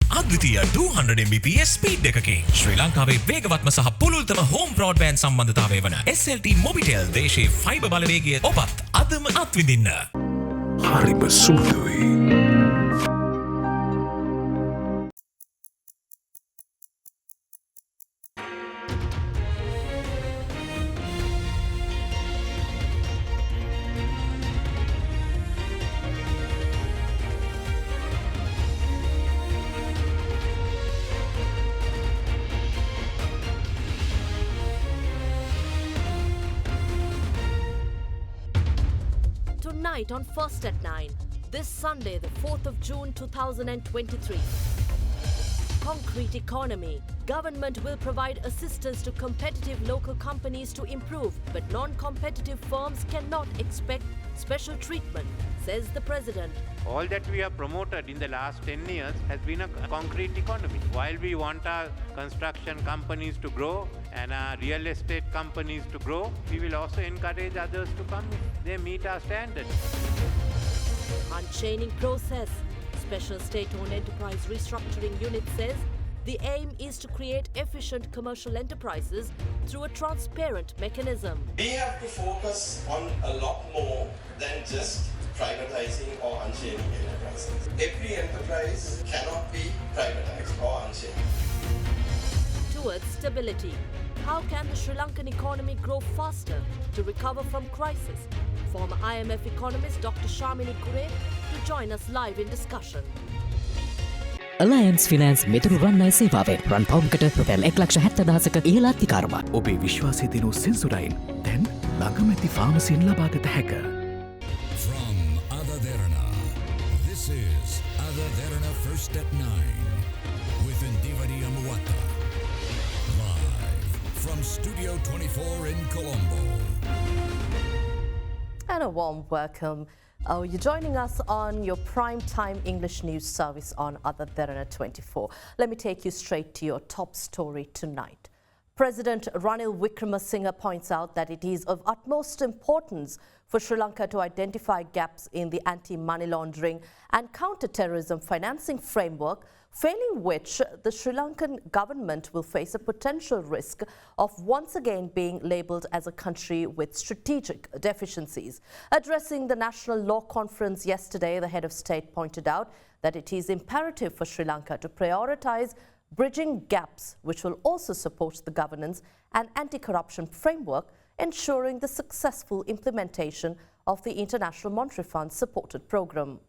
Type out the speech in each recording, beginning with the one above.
අද්විතීය 200 Mbps speed එකකින් ශ්‍රී ලංකාවේ වේගවත්ම සහ පුළුල්තම හෝම් බ්‍රෝඩ්බෑන්ඩ් සම්බන්ධතාවය වන SLT මොබිටෙල් දේශීය ෆයිබර් බලවේගය ඔබත් අදම අත්විඳින්න. හරිම සුදුයි. Tonight on First at 9, this Sunday, the 4th of June 2023. Concrete economy. Government will provide assistance to competitive local companies to improve, but non-competitive firms cannot expect special treatment, says the President. All that we have promoted in the last 10 years has been a concrete economy. While we want our construction companies to grow and our real estate companies to grow, we will also encourage others to come if they meet our standards. Unchaining process. Special State-owned Enterprise Restructuring Unit says the aim is to create efficient commercial enterprises through a transparent mechanism. We have to focus on a lot more than just privatizing or unchaining enterprises. Every enterprise cannot be privatized or unchained. Towards stability. How can the Sri Lankan economy grow faster to recover from crisis? Former IMF economist Dr. Shamini Kure to join us live in discussion. Alliance Finance මෙතුරු රන්නයි සේවාවෙන් රන් පවුම්කට රුපියල් 1,70,000ක ඉහළ අධිකාරමත්. ඔබේ විශ්වාසය දිනු සෙන්සුරයින් දැන් ළඟමැති ෆාමසියෙන් ලබාගත හැක. From AdaDerana, this is AdaDerana First at 9 with Indivadi Amuwata. Live from Studio 24 in Colombo. And a warm welcome. You're joining us on your prime time English news service on AdaDerana 24. Let me take you straight to your top story tonight. President Ranil Wickremesinghe points out that it is of utmost importance for Sri Lanka to identify gaps in the anti-money laundering and counter-terrorism financing framework, failing which the Sri Lankan government will face a potential risk of once again being labelled as a country with strategic deficiencies. Addressing the National Law Conference yesterday, the head of state pointed out that it is imperative for Sri Lanka to prioritise bridging gaps, which will also support the governance and anti-corruption framework, ensuring the successful implementation of the International Monetary Fund supported programme.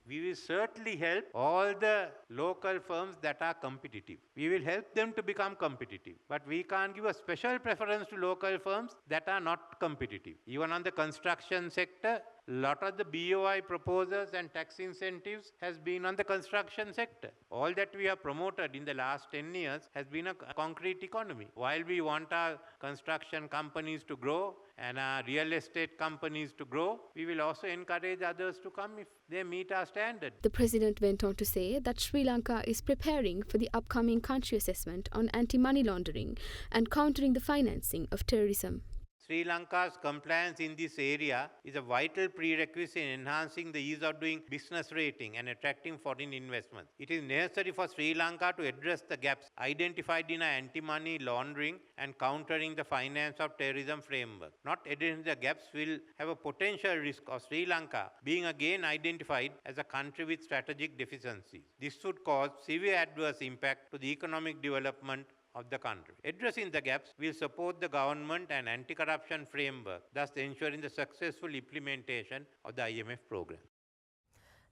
We will certainly help all the local firms that are competitive. We will help them to become competitive. But we can't give a special preference to local firms that are not competitive. Even on the construction sector, a lot of the BOI proposals and tax incentives has been on the construction sector. All that we have promoted in the last 10 years has been a concrete economy. While we want our construction companies to grow and our real estate companies to grow, we will also encourage others to come if they meet our standards. The President went on to say that Sri Lanka is preparing for the upcoming country assessment on anti-money laundering and countering the financing of terrorism. Sri Lanka's compliance in this area is a vital prerequisite in enhancing the ease of doing business rating and attracting foreign investment. It is necessary for Sri Lanka to address the gaps identified in our anti-money laundering and countering the finance of terrorism framework. Not addressing the gaps will have a potential risk of Sri Lanka being again identified as a country with strategic deficiencies. This would cause severe adverse impact to the economic development of the country. Addressing the gaps will support the government and anti-corruption framework, thus ensuring the successful implementation of the IMF program.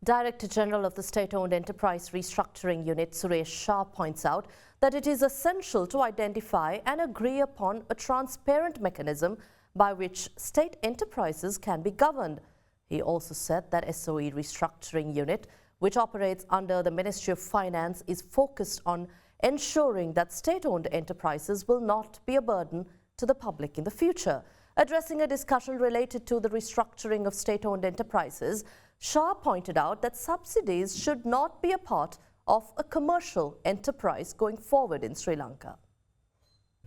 Director General of the State-owned Enterprise Restructuring Unit, Suresh Shah, points out that it is essential to identify and agree upon a transparent mechanism by which state enterprises can be governed. He also said that SOE Restructuring Unit, which operates under the Ministry of Finance, is focused on ensuring that state-owned enterprises will not be a burden to the public in the future. Addressing a discussion related to the restructuring of state-owned enterprises, Shah pointed out that subsidies should not be a part of a commercial enterprise going forward in Sri Lanka.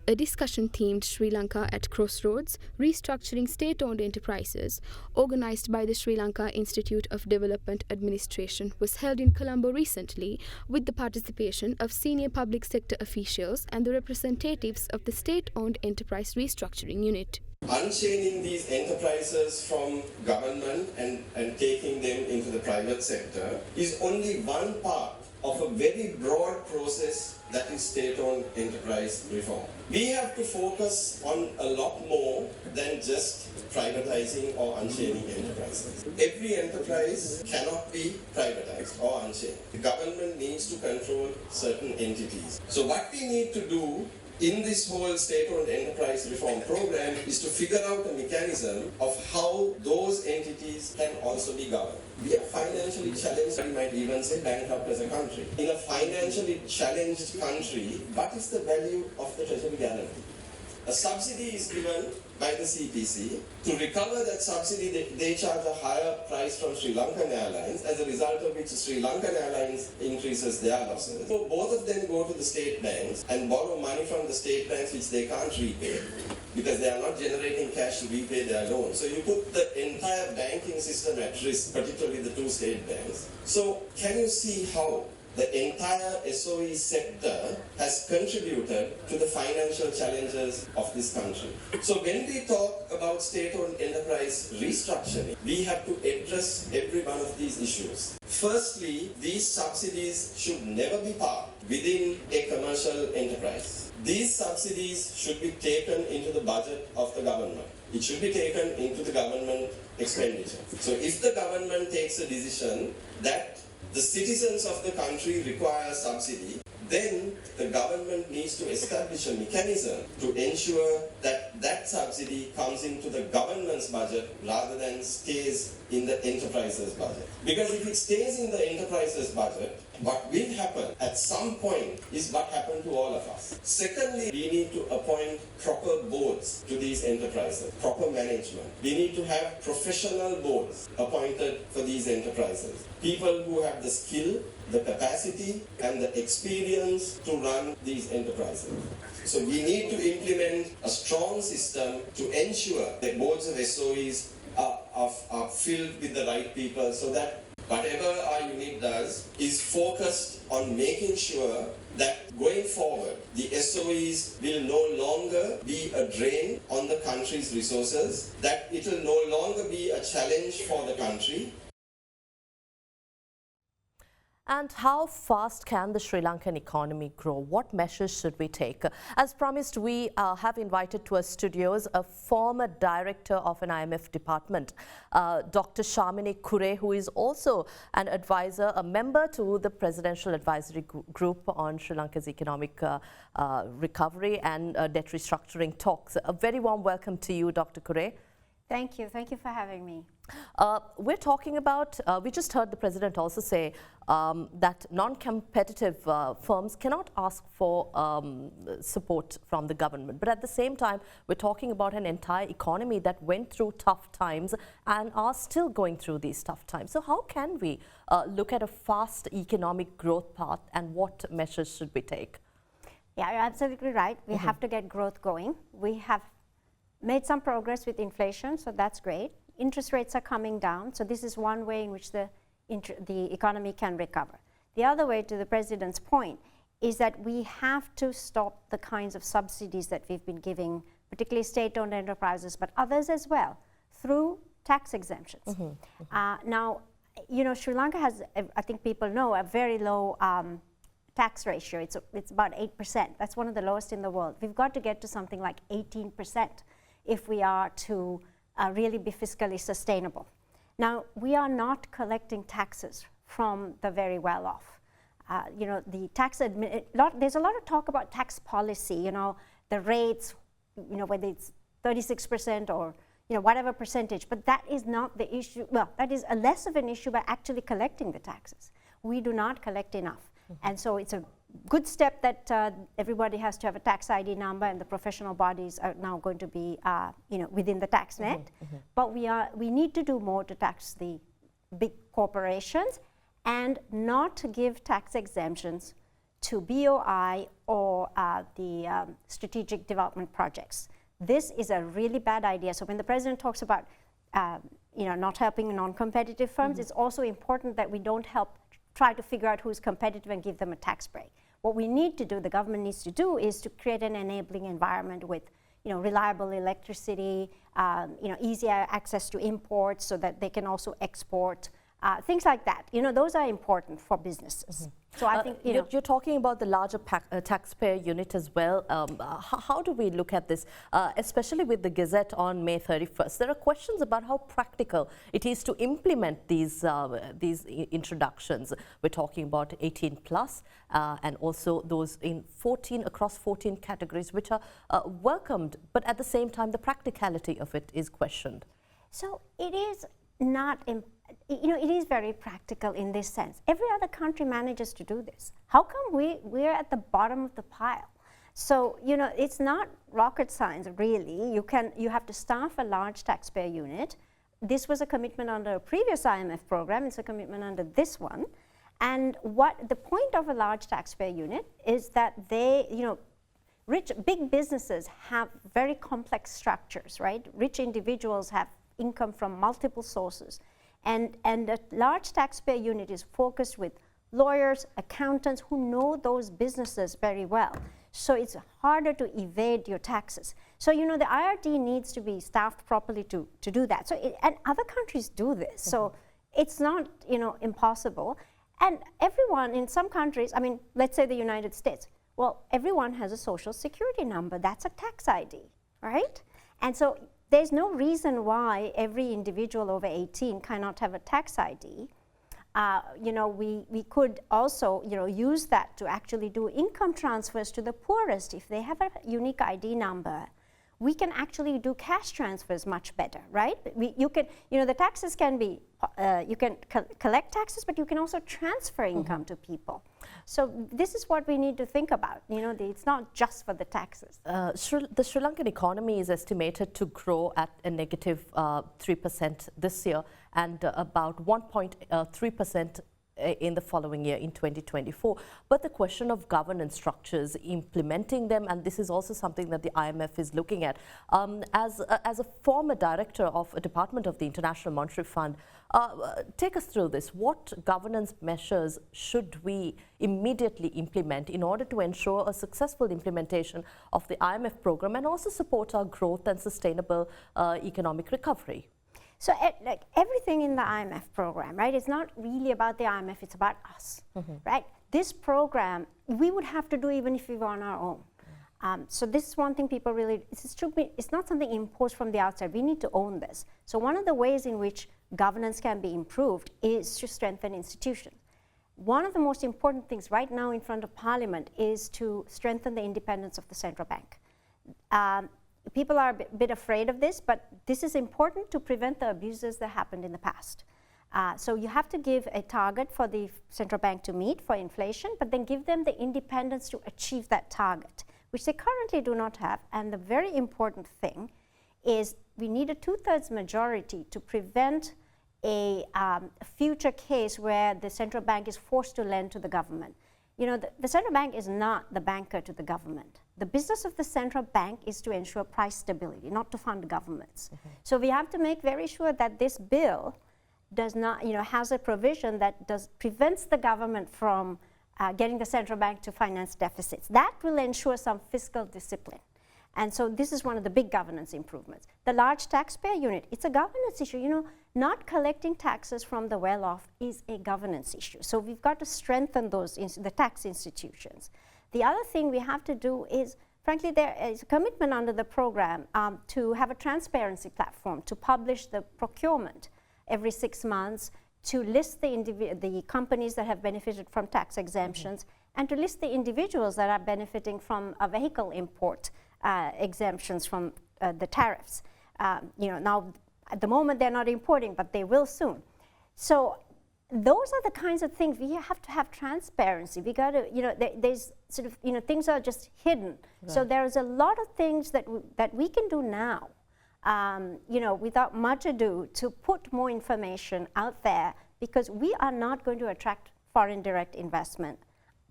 A discussion themed Sri Lanka at Crossroads, Restructuring State-Owned Enterprises, organised by the Sri Lanka Institute of Development Administration, was held in Colombo recently with the participation of senior public sector officials and the representatives of the State-Owned Enterprise Restructuring Unit. Unchaining these enterprises from government and taking them into the private sector is only one part of a very broad process that is state-owned enterprise reform. We have to focus on a lot more than just privatizing or unchaining enterprises. Every enterprise cannot be privatized or unchained. The government needs to control certain entities. So what we need to do in this whole state-owned enterprise reform program is to figure out a mechanism of how those entities can also be governed. We are financially challenged, we might even say bankrupt as a country. In a financially challenged country, what is the value of the treasury guarantee? A subsidy is given by the CPC. To recover that subsidy, they charge a higher price from Sri Lankan Airlines, as a result of which Sri Lankan Airlines increases their losses. So both of them go to the state banks and borrow money from the state banks which they can't repay because they are not generating cash to repay their loans. So you put the entire banking system at risk, particularly the two state banks. So can you see how the entire SOE sector has contributed to the financial challenges of this country? So when we talk about state-owned enterprise restructuring, we have to address every one of these issues. Firstly, these subsidies should never be parked within a commercial enterprise. These subsidies should be taken into the budget of the government. It should be taken into the government expenditure. So if the government takes a decision that the citizens of the country require a subsidy, then the government needs to establish a mechanism to ensure that that subsidy comes into the government's budget rather than stays in the enterprise's budget. Because if it stays in the enterprise's budget, what will happen at some point is what happened to all of us. Secondly, we need to appoint proper boards to these enterprises, proper management. We need to have professional boards appointed for these enterprises. People who have the skill, the capacity and the experience to run these enterprises. So we need to implement a strong system to ensure that boards of SOEs are filled with the right people so that whatever our unit does is focused on making sure that going forward, the SOEs will no longer be a drain on the country's resources, that it will no longer be a challenge for the country. And how fast can the Sri Lankan economy grow? What measures should we take? As promised, we have invited to our studios a former director of an IMF department, Dr. Shamini Kure, who is also an advisor, a member to the Presidential Advisory Group on Sri Lanka's economic recovery and debt restructuring talks. A very warm welcome to you, Dr. Kure. Thank you. Thank you for having me. We're talking about, we just heard the President also say that non-competitive firms cannot ask for support from the government. But at the same time, we're talking about an entire economy that went through tough times and are still going through these tough times. So how can we look at a fast economic growth path, and what measures should we take? Yeah, you're absolutely right. We have to get growth going. We have made some progress with inflation, so that's great. Interest rates are coming down, so this is one way in which the economy can recover. The other way, to the President's point, is that we have to stop the kinds of subsidies that we've been giving, particularly state-owned enterprises, but others as well, through tax exemptions. Now, you know, Sri Lanka has, I think people know, a very low tax ratio. It's about 8%. That's one of the lowest in the world. We've got to get to something like 18% if we are to really be fiscally sustainable. Now, we are not collecting taxes from the very well off. You know, the tax there's a lot of talk about tax policy, you know, the rates, you know, whether it's 36% or, you know, whatever percentage, but that is not the issue. Well, that is a less of an issue by actually collecting the taxes. We do not collect enough. And so it's a good step that everybody has to have a tax ID number, and the professional bodies are now going to be, you know, within the tax net. But we need to do more to tax the big corporations and not to give tax exemptions to BOI or the strategic development projects. This is a really bad idea. So when the president talks about not helping non-competitive firms, it's also important that we don't try to figure out who's competitive and give them a tax break. What we need to do, the government needs to do, is to create an enabling environment with reliable electricity, easier access to imports so that they can also export, things like that. Those are important for businesses. So I think, you're talking about the larger taxpayer unit as well. How do we look at this, especially with the Gazette on May 31st? There are questions about how practical it is to implement these introductions. We're talking about 18 plus and also those across 14 categories, which are welcomed, but at the same time, the practicality of it is questioned. So it is not it is very practical in this sense. Every other country manages to do this. How come we're at the bottom of the pile? So, it's not rocket science, really. You have to staff a large taxpayer unit. This was a commitment under a previous IMF program. It's a commitment under this one. And what the point of a large taxpayer unit is that they, big businesses have very complex structures, right? Rich individuals have income from multiple sources. And a large taxpayer unit is focused with lawyers, accountants who know those businesses very well. So it's harder to evade your taxes. So, the IRD needs to be staffed properly to do that. So, and other countries do this. So it's not, impossible. And everyone in some countries, let's say the United States, well, everyone has a social security number. That's a tax ID, right? And so there's no reason why every individual over 18 cannot have a tax ID. We could also, use that to actually do income transfers to the poorest. If they have a unique ID number, we can actually do cash transfers much better, right? You can, the taxes can be, you can collect taxes, but you can also transfer income to people. So this is what we need to think about. It's not just for the taxes. The Sri Lankan economy is estimated to grow at a negative 3% this year and about 1.3% in the following year, in 2024. But the question of governance structures, implementing them, and this is also something that the IMF is looking at. As a former director of a department of the International Monetary Fund, take us through this. What governance measures should we immediately implement in order to ensure a successful implementation of the IMF program and also support our growth and sustainable economic recovery? So like everything in the IMF program, right, it's not really about the IMF, it's about us, right? This program, we would have to do even if we were on our own. So this is one thing people really, it's not something imposed from the outside. We need to own this. So one of the ways in which governance can be improved is to strengthen institutions. One of the most important things right now in front of Parliament is to strengthen the independence of the central bank. People are a bit afraid of this, but this is important to prevent the abuses that happened in the past. So you have to give a target for the central bank to meet for inflation, but then give them the independence to achieve that target, which they currently do not have. And the very important thing is we need a 2/3 majority to prevent a future case where the central bank is forced to lend to the government. The central bank is not the banker to the government. The business of the central bank is to ensure price stability, not to fund governments. So we have to make very sure that this bill does not, has a provision that prevents the government from getting the central bank to finance deficits. That will ensure some fiscal discipline. And so this is one of the big governance improvements. The large taxpayer unit, it's a governance issue. Not collecting taxes from the well-off is a governance issue. So we've got to strengthen the tax institutions. The other thing we have to do is, frankly, there is a commitment under the program to have a transparency platform, to publish the procurement every 6 months, to list the companies that have benefited from tax exemptions, and to list the individuals that are benefiting from a vehicle import exemptions from the tariffs. Now, at the moment, they're not importing, but they will soon. So those are the kinds of things we have to have transparency. We got to, there's sort of, things are just hidden. Right. So there's a lot of things that we can do now, without much ado, to put more information out there, because we are not going to attract foreign direct investment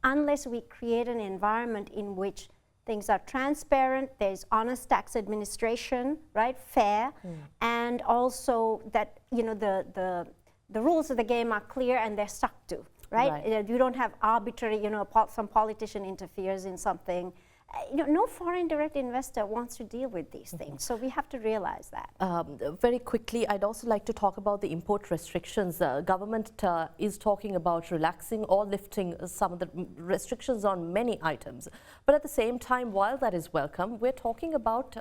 unless we create an environment in which things are transparent, there's honest tax administration, right, fair, and also that, you know, the rules of the game are clear and they're stuck to, right? You don't have arbitrary, you know, some politician interferes in something. You know, no foreign direct investor wants to deal with these things, so we have to realize that. Very quickly, I'd also like to talk about the import restrictions. Government is talking about relaxing or lifting some of the restrictions on many items. But at the same time, while that is welcome, we're talking about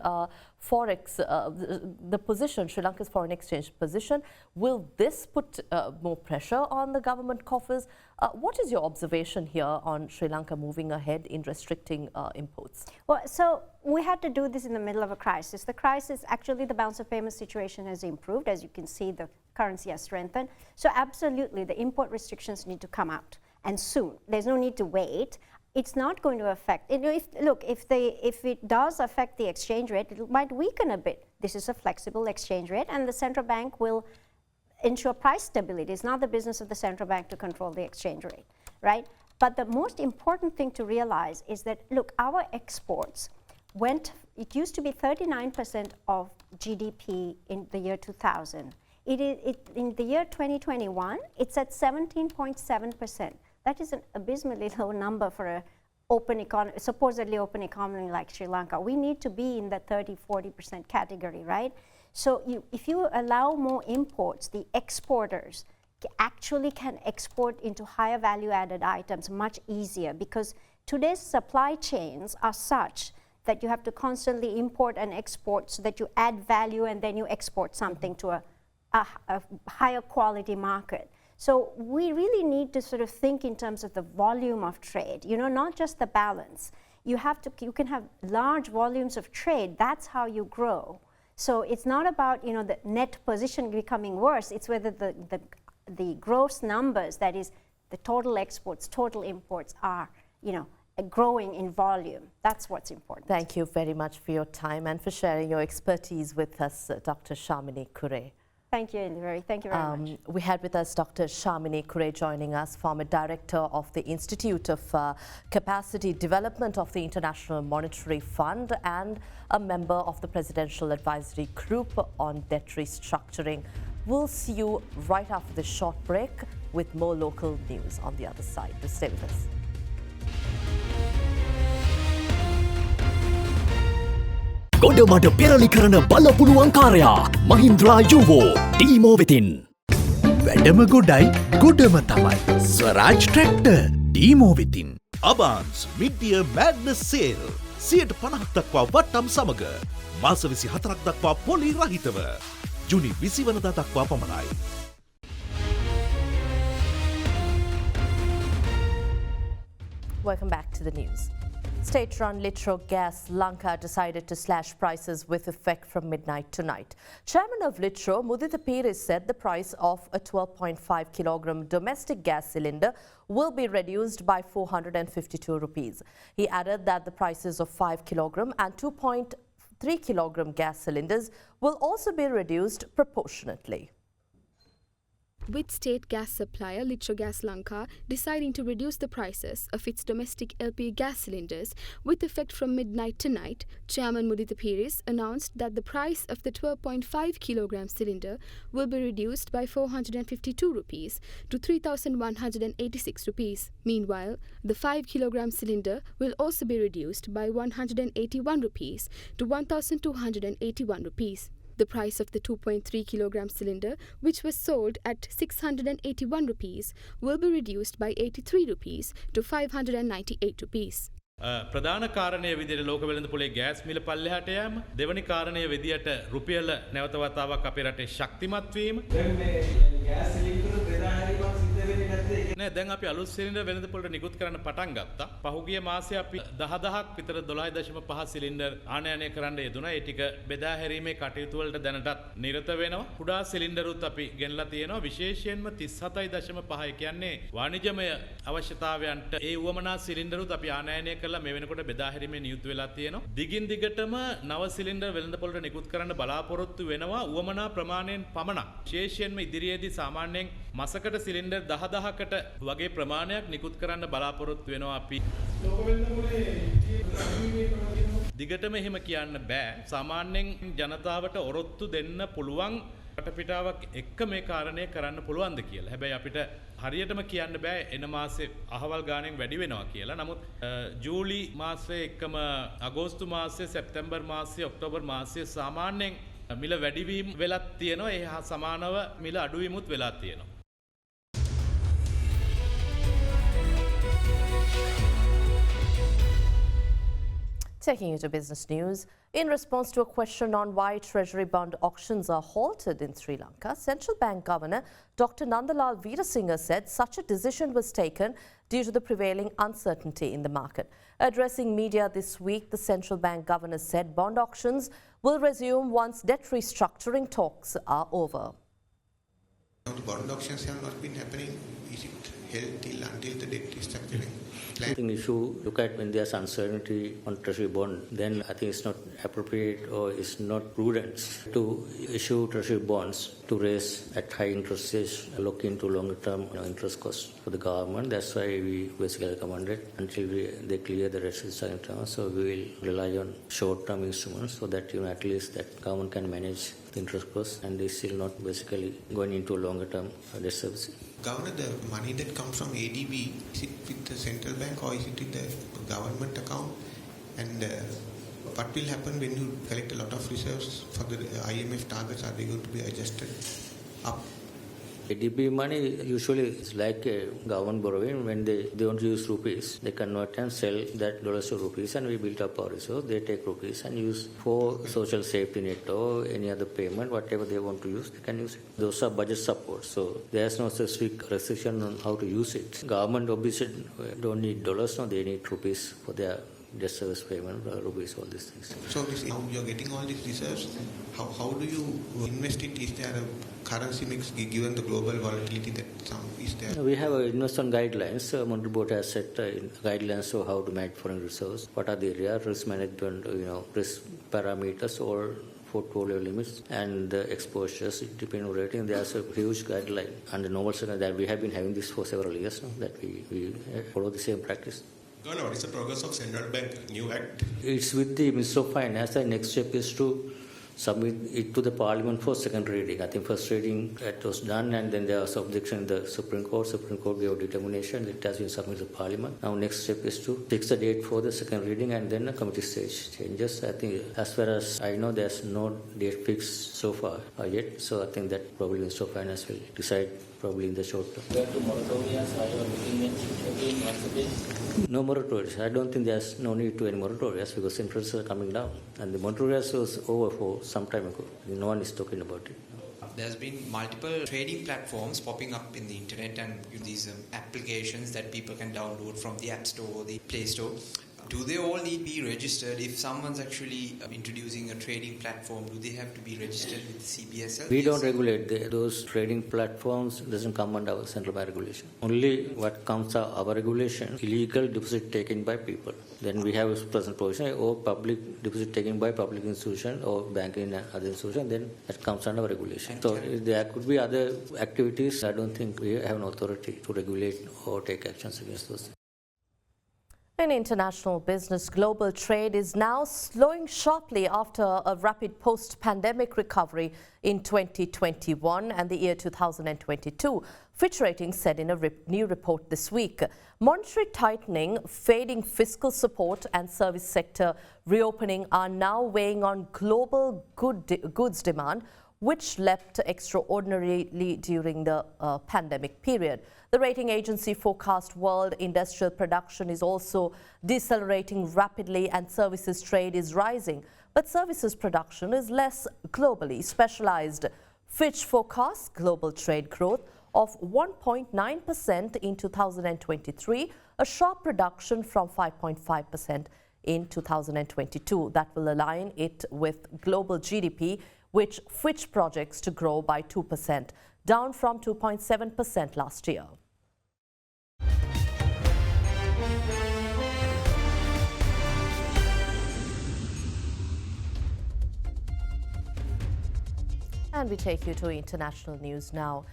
Forex, the position, Sri Lanka's foreign exchange position. Will this put more pressure on the government coffers? What is your observation here on Sri Lanka moving ahead in restricting imports? Well, so we had to do this in the middle of a crisis. The crisis, actually the balance of payment situation has improved. As you can see, the currency has strengthened. So absolutely, the import restrictions need to come out, and soon. There's no need to wait. It's not going to affect, you know, if it does affect the exchange rate, it might weaken a bit. This is a flexible exchange rate, and the central bank will ensure price stability. It's not the business of the central bank to control the exchange rate, right? But the most important thing to realize is that, look, our exports it used to be 39% of GDP in the year 2000. In the year 2021, it's at 17.7%. That is an abysmally low number for a supposedly open economy like Sri Lanka. We need to be in the 30-40% category, right? So if you allow more imports, the exporters actually can export into higher value-added items much easier, because today's supply chains are such that you have to constantly import and export so that you add value and then you export something to a higher quality market. So we really need to sort of think in terms of the volume of trade, you know, not just the balance. You can have large volumes of trade, that's how you grow. So it's not about, you know, the net position becoming worse, it's whether the gross numbers, that is the total exports, total imports are, you know, growing in volume. That's what's important. Thank you very much for your time and for sharing your expertise with us, Dr. Shamini Kure. Thank you, Indiveri. Thank you very much. We had with us Dr. Shamini Kure joining us, former director of the Institute of Capacity Development of the International Monetary Fund and a member of the Presidential Advisory Group on Debt Restructuring. We'll see you right after this short break with more local news on the other side. Just stay with us. ගොඩමඩ පෙරලි කරන බලපුළුවන්කාරයා මහින්ද්‍රා යුවෝ ඩීමෝ වෙතින්. වැඩම ගොඩයි ගොඩම තමයි. ස්වරාජ් tractor ඩීමෝ වෙතින්. Abans මිඩ්ඩිය madness sale 50% දක්වා වට්ටම් සමග මාස 24ක් දක්වා පොලි රහිතව ජුනි 20 වනදා දක්වා පමණයි. Welcome back to the news. State-run Litro Gas Lanka decided to slash prices with effect from midnight tonight. Chairman of Litro, Mudita Pires, said the price of a 12.5 kilogram domestic gas cylinder will be reduced by 452 rupees. He added that the prices of 5 kilogram and 2.3 kilogram gas cylinders will also be reduced proportionately. With state gas supplier Litro Gas Lanka deciding to reduce the prices of its domestic LP gas cylinders with effect from midnight tonight, Chairman Mudita Pires announced that the price of the 12.5 kilogram cylinder will be reduced by 452 rupees to 3,186 rupees. Meanwhile, the 5 kilogram cylinder will also be reduced by 181 rupees to 1,281 rupees. The price of the 2.3 kilogram cylinder, which was sold at 681 rupees, will be reduced by 83 rupees to 598 rupees. ප්‍රධාන කාරණය විදිහට ලෝක වෙළඳ පොලේ gas මිල පල්ලෙහාට යෑම, දෙවැනි කාරණය විදිහට රුපියල නැවත වතාවක් අපේ රටේ ශක්තිමත් වීම. දැන් මේ ගෑස් සිලින්ඩර බෙදා හැරීමක් සිද්ධ වෙන්නේ නැද්ද? නෑ, දැන් අපි අලුත් සිලින්ඩර් වෙළඳ පොලට නිකුත් කරන්න පටන් ගත්තා. පහුගිය මාසේ අපි 10000ක් විතර 12.5 සිලින්ඩර් ආනයනය කරන්න යෙදුණා. ඒ ටික බෙදා හැරීමේ කටයුතු වලට දැනටත් නිරත වෙනවා. කුඩා සිලින්ඩරුත් අපි ගෙනලා තියෙනවා. විශේෂයෙන්ම 37.5 කියන්නේ වාණිජමය අවශ්‍යතාවයන්ට ඒ උවමනා සිලින්ඩරුත් අපි ආනයනය කරලා මේ වෙනකොට බෙදා හැරීමේ නියුත් වෙලා තියෙනවා. දිගින් දිගටම නව සිලින්ඩර් වෙළඳ පොලට නිකුත් කරන්න බලාපොරොත්තු වෙනවා උවමනා ප්‍රමාණයෙන් පමණක්. විශේෂයෙන්ම ඉදිරියේදී සාමාන්‍යයෙන් මාසකට සිලින්ඩර් 10000කට වගේ ප්‍රමාණයක් නිකුත් කරන්න බලාපොරොත්තු වෙනවා අපි. දිගටම එහෙම කියන්න බෑ. සාමාන්‍යයෙන් ජනතාවට ඔරොත්තු දෙන්න පුළුවන් වටපිටාවක් එක්ක මේ කාරණය කරන්න පුළුවන්ද කියලා. හැබැයි අපිට හරියටම කියන්න බෑ එන මාසේ අහවල් ගාණෙන් වැඩි වෙනවා කියලා. නමුත් ජූලි මාසයේ එක්කම අගෝස්තු මාසයේ සැප්තැම්බර් මාසයේ ඔක්තෝබර් මාසයේ සාමාන්‍යයෙන් මිල වැඩිවීම වෙලක් තියෙනවා. ඒ හා සමානව මිල අඩුවීමුත් වෙලා තියෙනවා. Taking you to business news. In response to a question on why Treasury bond auctions are halted in Sri Lanka, Central Bank Governor Dr. Nandalal Veerasinghe said such a decision was taken due to the prevailing uncertainty in the market. Addressing media this week, the Central Bank Governor said bond auctions will resume once debt restructuring talks are over. The bond auctions have not been happening. Is it held until the debt restructuring? I think if you look at when there's uncertainty on treasury bond, then I think it's not appropriate or it's not prudent to issue treasury bonds to raise at high interest rates, look into longer term interest costs for the government. That's why we basically recommended until they clear the restriction terms. So we will rely on short term instruments so that at least that government can manage the interest costs and they still not basically going into a longer term debt servicing. Governor, the money that comes from ADB, is it with the central bank or is it in the government account? And what will happen when you collect a lot of reserves for the IMF targets? Are they going to be adjusted up? ADB money usually is like a government borrowing. When they don't use rupees, they convert and sell that dollars to rupees, and we build up our reserves. They take rupees and use for social safety net or any other payment, whatever they want to use, they can use it. Those are budget support, so there's no specific restriction on how to use it. Government obviously don't need dollars, no, they need rupees for their debt service payment, rupees, all these things. So now you're getting all these reserves. How do you invest it? Is there a currency mix given the global volatility that is there? We have investment guidelines. Monetary Board has set guidelines of how to manage foreign reserves. What are the area risk management, risk parameters or portfolio limits and the exposures depending on rating. There's a huge guideline and the normal standard that we have been having this for several years now, that we follow the same practice. Governor, what is the progress of Central Bank new act? It's with the Minister of Finance. The next step is to submit it to the Parliament for second reading. I think first reading that was done, and then there was objection in the Supreme Court. Supreme Court gave determination. It has been submitted to Parliament. Now next step is to fix the date for the second reading and then a committee stage changes. I think as far as I know, there's no date fixed so far yet. So I think that probably Minister of Finance will decide probably in the short term. No moratoriums. I don't think there's no need to any moratoriums because interests are coming down. And the moratoriums was over for some time ago. No one is talking about it. There's been multiple trading platforms popping up in the internet and these applications that people can download from the App Store or the Play Store. Do they all need to be registered? If someone's actually introducing a trading platform, do they have to be registered with the CBSL? We don't regulate those trading platforms. Doesn't come under our central bank regulation. Only what comes are our regulation, illegal deposit taken by people. Then we have a present provision or public deposit taken by public institution or banking and other institution. Then that comes under our regulation. So there could be other activities. I don't think we have an authority to regulate or take actions against those. In international business, global trade is now slowing sharply after a rapid post-pandemic recovery in 2021 and the year 2022. Fitch Ratings said in a new report this week. Monetary tightening, fading fiscal support and service sector reopening are now weighing on global goods demand, which leapt extraordinarily during the pandemic period. The rating agency forecast world industrial production is also decelerating rapidly and services trade is rising, but services production is less globally specialized. Fitch forecasts global trade growth of 1.9% in 2023, a sharp reduction from 5.5% in 2022. That will align it with global GDP, which Fitch projects to grow by 2%, down from 2.7% last year. And we take you to international news now.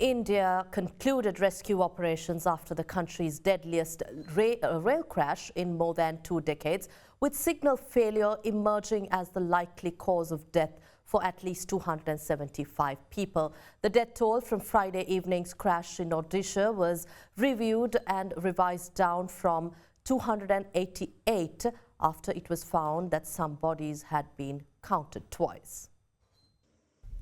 India concluded rescue operations after the country's deadliest rail crash in more than 2 decades, with signal failure emerging as the likely cause of death for at least 275 people. The death toll from Friday evening's crash in Odisha was reviewed and revised down from 288 after it was found that some bodies had been counted twice.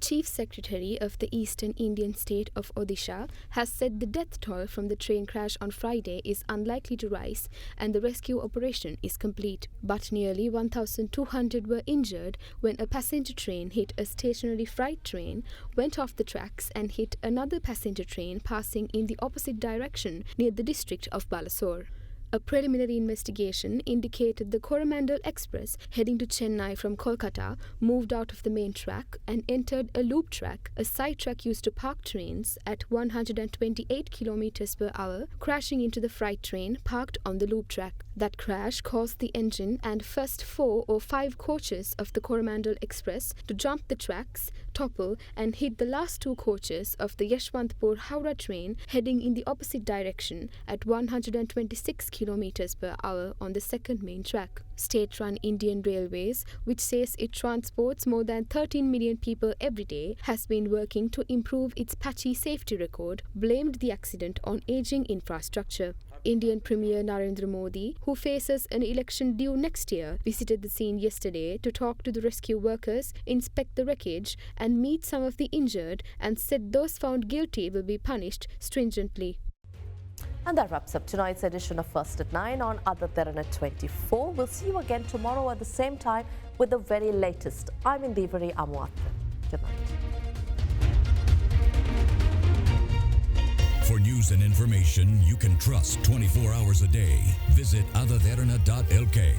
Chief Secretary of the Eastern Indian state of Odisha has said the death toll from the train crash on Friday is unlikely to rise and the rescue operation is complete. But nearly 1,200 were injured when a passenger train hit a stationary freight train, went off the tracks and hit another passenger train passing in the opposite direction near the district of Balasore. A preliminary investigation indicated the Coromandel Express heading to Chennai from Kolkata moved out of the main track and entered a loop track, a side track used to park trains, at 128 km per hour, crashing into the freight train parked on the loop track. That crash caused the engine and first 4 or 5 coaches of the Coromandel Express to jump the tracks, topple and hit the last 2 coaches of the Yeshwantpur-Howrah train heading in the opposite direction at 126 km per hour on the second main track. State-run Indian Railways, which says it transports more than 13 million people every day, has been working to improve its patchy safety record, blamed the accident on aging infrastructure. Indian Premier Narendra Modi, who faces an election due next year, visited the scene yesterday to talk to the rescue workers, inspect the wreckage and meet some of the injured, and said those found guilty will be punished stringently. And that wraps up tonight's edition of First at 9 on AdaDerana 24. We'll see you again tomorrow at the same time with the very latest. I'm Indiveri Amuatra. Good night. For news and information you can trust 24 hours a day, visit AdaDerana.lk.